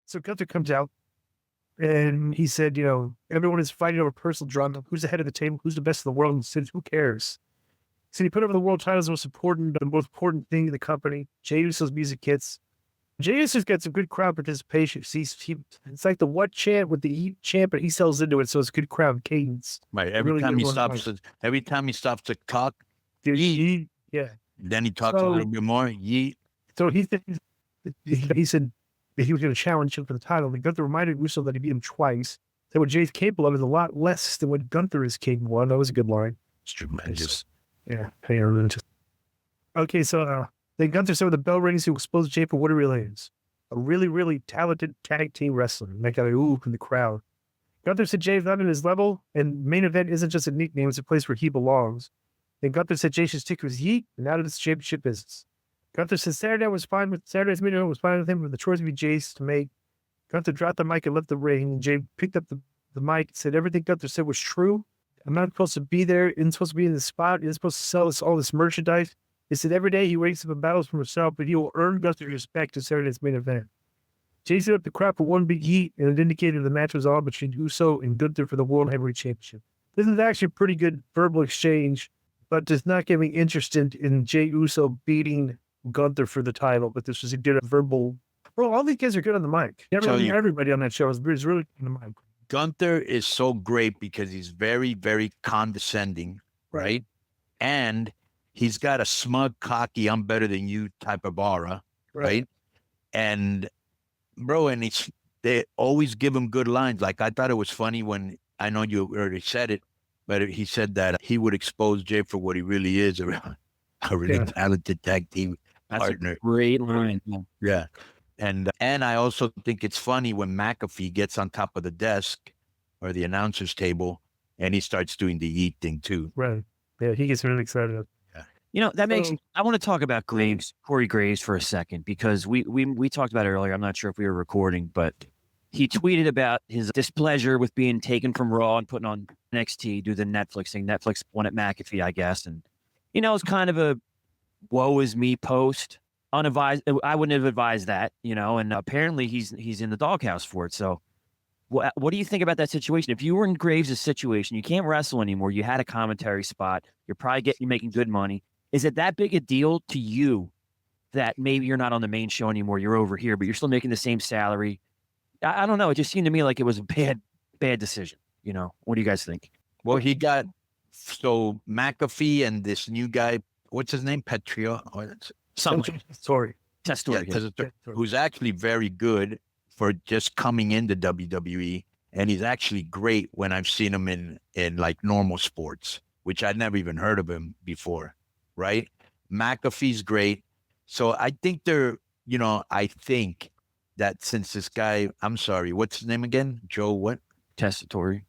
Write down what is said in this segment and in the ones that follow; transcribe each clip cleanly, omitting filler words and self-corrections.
So Gunther comes out and he said, everyone is fighting over personal drama. Who's the head of the table? Who's the best in the world? And he said, who cares? So he put over the world title as the most important thing in the company. Jey Uso's music hits. Jey Uso's got some good crowd participation. It's like the what chant with the eat chant, but he sells into it, so it's good crowd cadence. Right. Every time he stops to talk, yeet. Yeah. Then he talks a little bit more. Yeet. So he said that he was going to challenge him for the title. And Gunther reminded Uso that he beat him twice. That what Jey's capable of is a lot less than what Gunther is capable of. That was a good line. It's tremendous. Yeah. Okay, so then Gunther said with the bell rings, he will expose Jey for what he really is. A really, really talented tag team wrestler. And that got ooh in the crowd. Gunther said Jey's not in his level, and main event isn't just a nickname, it's a place where he belongs. Then Gunther said Jey should stick to his yeet, and now that it's championship business. Gunther said Saturday's main event was fine with him, but the choice would be Jey's to make. Gunther dropped the mic and left the ring, and Jey picked up the mic and said everything Gunther said was true. I'm not supposed to be there, isn't supposed to be in the spot, isn't supposed to sell all this merchandise. He said every day he wakes up and battles for himself, but he will earn Gunther's respect to Saturday's main event. Jey set up the crowd for one big heat, and it indicated the match was on between Uso and Gunther for the World Heavyweight Championship. This is actually a pretty good verbal exchange, but does not get me interested in Jey Uso beating Gunther for the title. But this was a good verbal. Bro, all these guys are good on the mic. Everybody on that show is really good on the mic. Gunther is so great because he's very, very condescending, right? And he's got a smug, cocky, I'm better than you type of aura, right? And bro, and they always give him good lines. Like I thought it was funny when, I know you already said it, but he said that he would expose Jey for what he really is, a really talented tag team partner. That's a great line. Yeah. And I also think it's funny when McAfee gets on top of the desk or the announcer's table and he starts doing the yeet thing too. Right. Yeah, he gets really excited. Yeah. I want to talk about Corey Graves for a second, because we talked about it earlier. I'm not sure if we were recording, but he tweeted about his displeasure with being taken from Raw and putting on NXT, do the Netflix thing. Netflix wanted McAfee, I guess. And, it's kind of a woe is me post. Unadvised. I wouldn't have advised that, and apparently he's in the doghouse for it. So what do you think about that situation? If you were in Graves' situation, you can't wrestle anymore. You had a commentary spot. You're making good money. Is it that big a deal to you that maybe you're not on the main show anymore? You're over here, but you're still making the same salary. I don't know. It just seemed to me like it was a bad decision. What do you guys think? Well, he got, so McAfee and this new guy, what's his name? Petrio? Something. Sorry. Testor, who's actually very good for just coming into WWE. And he's actually great when I've seen him in like normal sports, which I'd never even heard of him before. Right? McAfee's great. So I think I think that since this guy, I'm sorry, what's his name again? Joe what? Tessitore.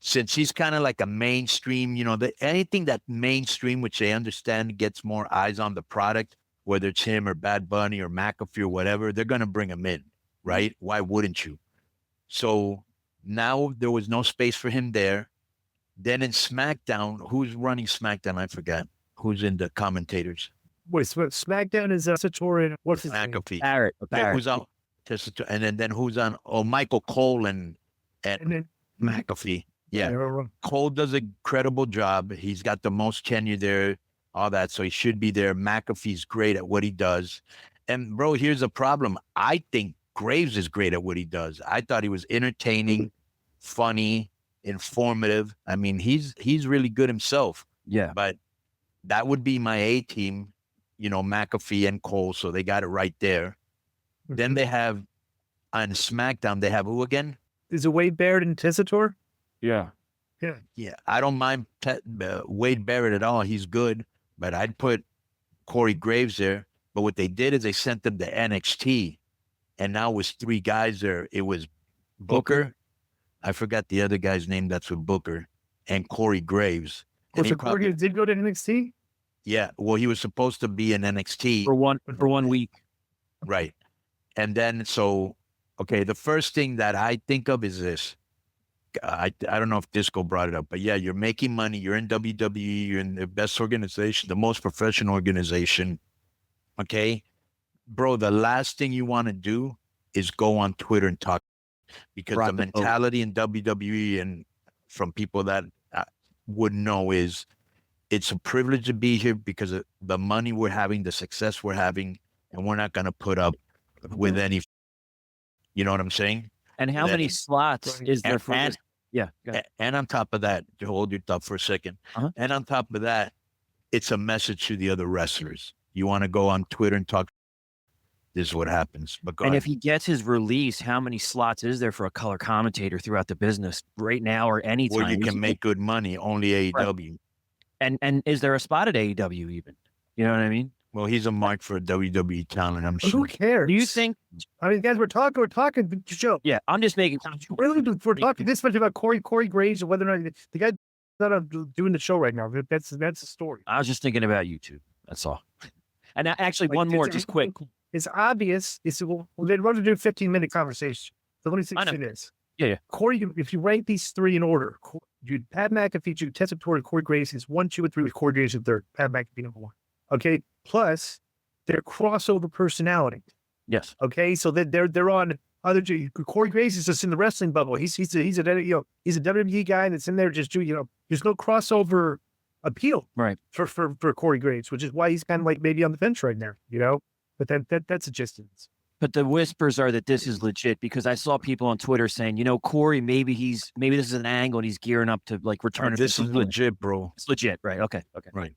Since he's kind of like a mainstream, anything that mainstream, which they understand gets more eyes on the product, whether it's him or Bad Bunny or McAfee or whatever, they're going to bring him in, right? Why wouldn't you? So now there was no space for him there. Then in SmackDown, who's running SmackDown? I forgot. Who's in the commentators? Wait, SmackDown is Satori. What's his McAfee? name? Barrett. Who's on? And then who's on? Oh, Michael Cole and then McAfee. Yeah. Cole does a credible job. He's got the most tenure there, all that. So he should be there. McAfee's great at what he does. And bro, here's a problem. I think Graves is great at what he does. I thought he was entertaining, funny, informative. I mean, he's really good himself. Yeah. But that would be my A team, McAfee and Cole. So they got it right there. Mm-hmm. Then they have on SmackDown, they have who again? Is it Wade Barrett and Tessitore? Yeah. I don't mind Wade Barrett at all. He's good, but I'd put Corey Graves there. But what they did is they sent them to NXT, and now it was 3 guys there. It was Booker. I forgot the other guy's name that's with Booker, and Corey Graves. So Corey did go to NXT? Yeah. Well, he was supposed to be in NXT for one week. Right. And then, the first thing that I think of is this. I don't know if Disco brought it up, but yeah, you're making money. You're in WWE. You're in the best organization, the most professional organization. Okay, bro, the last thing you want to do is go on Twitter and talk, because Rock the the boat. mentality in WWE, and from people that would know, is it's a privilege to be here because of the money we're having, the success we're having, and we're not going to put up with any. You know what I'm saying? And how many slots is there for this? Yeah. Go ahead. And on top of that, to hold your thought for a second, and on top of that, it's a message to the other wrestlers. You want to go on Twitter and talk, this is what happens. But go And ahead. if he gets his release, how many slots is there for a color commentator throughout the business right now or anytime? Where you can make good money, only AEW. And is there a spot at AEW even? You know what I mean? Well, he's a mark for a WWE talent, I'm Who sure. cares? Do you think? I mean, guys, we're talking. Joe, Yeah, I'm just making. we're talking this much about Corey Graves and whether or not the guy's not doing the show right now. That's the story. I was just thinking about YouTube. That's all. And actually, one more, just quick. It's obvious. They'd rather do a 15-minute conversation. So let me see I know. what it is. Yeah. Corey, if you rank these three in order, Pat McAfee, Tessa Torre, Corey Graves is 1, 2, and 3 with Corey Graves in third. Pat McAfee number 1. Okay. Plus their crossover personality. Yes. Okay. So they're on other. Corey Graves is just in the wrestling bubble. He's a WWE guy that's in there just doing, there's no crossover appeal. Right. For Corey Graves, which is why he's kind of like maybe on the bench right now, But that's a distance. But the whispers are that this is legit, because I saw people on Twitter saying, Corey, maybe this is an angle and he's gearing up to like return. This is legit, bro. It's legit, right? Okay. Right.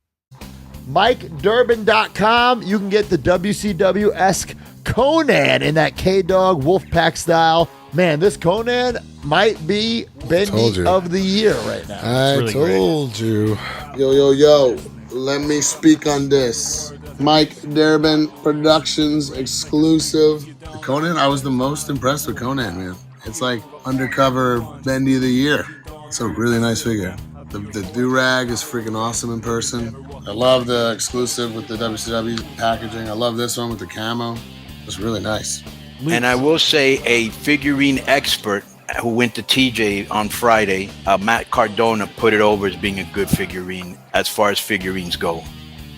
MikeDurbin.com. You can get the WCW-esque Konnan in that K-Dog Wolfpack style. Man, this Konnan might be Bendy of the year right now. I really told you. Yo, let me speak on this. Mike Durbin Productions exclusive. Konnan, I was the most impressed with Konnan, man. It's like undercover Bendy of the year. It's a really nice figure. The do-rag is freaking awesome in person. I love the exclusive with the WCW packaging. I love this one with the camo. It's really nice. And I will say, a figurine expert who went to TJ on Friday, Matt Cardona, put it over as being a good figurine as far as figurines go.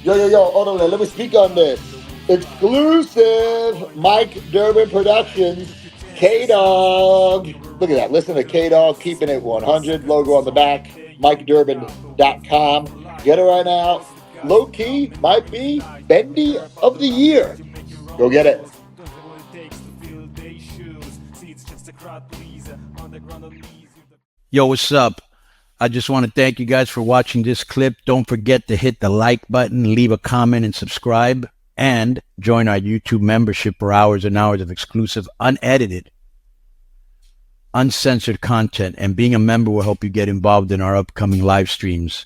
Yo, hold on, let me speak on this. Exclusive Mike Durbin Productions, K-Dog. Look at that. Listen to K-Dog, keeping it 100. Logo on the back, MikeDurbin.com. Get it right now. Low key might be Bendy of the year. Go get it. Yo, what's up? I just want to thank you guys for watching this clip. Don't forget to hit the like button, leave a comment, and subscribe. And join our YouTube membership for hours and hours of exclusive, unedited, uncensored content. And being a member will help you get involved in our upcoming live streams.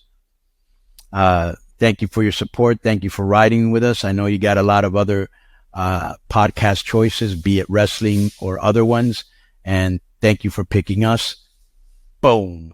Thank you for your support. Thank you for riding with us. I know you got a lot of other podcast choices, be it wrestling or other ones. And thank you for picking us. Boom.